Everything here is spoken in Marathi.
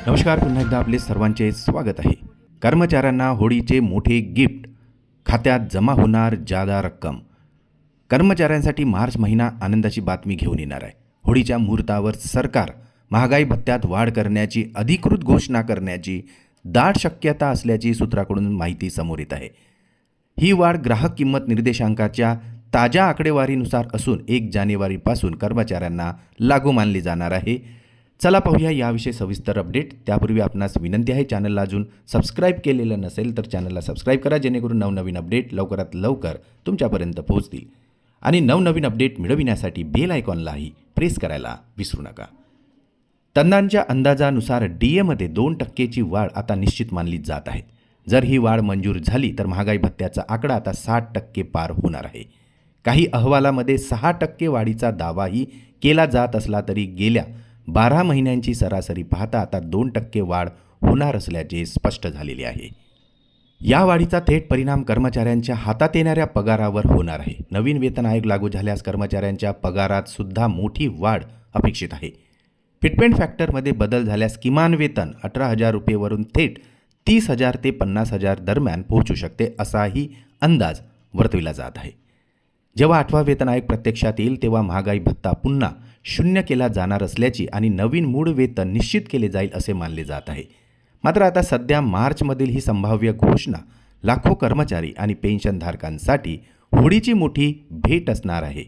नमस्कार, पुन्हा एकदा आपले सर्वांचे स्वागत आहे. कर्मचाऱ्यांना होळीचे मोठे गिफ्ट, खात्यात जमा होणार जादा रक्कम. कर्मचाऱ्यांसाठी मार्च महिना आनंदाची बातमी घेऊन येणार आहे. होळीच्या मुहूर्तावर सरकार महागाई भत्त्यात वाढ करण्याची अधिकृत घोषणा करण्याची दाट शक्यता असल्याची सूत्राकडून माहिती समोर येत आहे. ही वाढ ग्राहक किंमत निर्देशांकाच्या ताज्या आकडेवारीनुसार असून 1 जानेवारीपासून कर्मचाऱ्यांना लागू मानली जाणार आहे. चला पाहूया याविषयी सविस्तर अपडेट. त्यापूर्वी आपणास विनंती आहे, चॅनलला अजून सबस्क्राईब केलेलं नसेल तर चॅनलला सबस्क्राईब करा, जेणेकरून नवनवीन अपडेट लवकरात लवकर तुमच्यापर्यंत पोहोचतील. आणि नवनवीन अपडेट मिळविण्यासाठी बेल आयकॉनलाही प्रेस करायला विसरू नका. तज्ज्ञांच्या अंदाजानुसार DAमध्ये 2%ची वाढ आता निश्चित मानली जात आहे. जर ही वाढ मंजूर झाली तर महागाई भत्त्याचा आकडा आता 60% पार होणार आहे. काही अहवालामध्ये 6% वाढीचा दावाही केला जात असला तरी गेल्या 12 महिन्यांची सरासरी पाहता आता 2% वाढ होणार असल्याचे स्पष्ट झालेले आहे. या वाढीचा थेट परिणाम कर्मचाऱ्यांच्या हातात येणाऱ्या पगारावर होणार आहे. नवीन वेतन आयोग लागू झाल्यास कर्मचाऱ्यांच्या पगारात सुद्धा मोठी वाढ अपेक्षित आहे. फिटमेंट फॅक्टरमध्ये बदल झाल्यास किमान वेतन 18,000 रुपयेवरून थेट 30,000 ते 50,000 दरम्यान पोहोचू शकते, असाही अंदाज वर्तविला जात आहे. जेव्हा 8वा वेतन आयोग प्रत्यक्षात येईल तेव्हा महागाई भत्ता पुन्हा 0 केला जाणार असल्याची आणि नवीन मूळ वेतन निश्चित केले जाईल असे मानले जात आहे. मात्र आता सध्या मार्चमधील ही संभाव्य घोषणा लाखो कर्मचारी आणि पेन्शनधारकांसाठी होळीची मोठी भेट असणार आहे.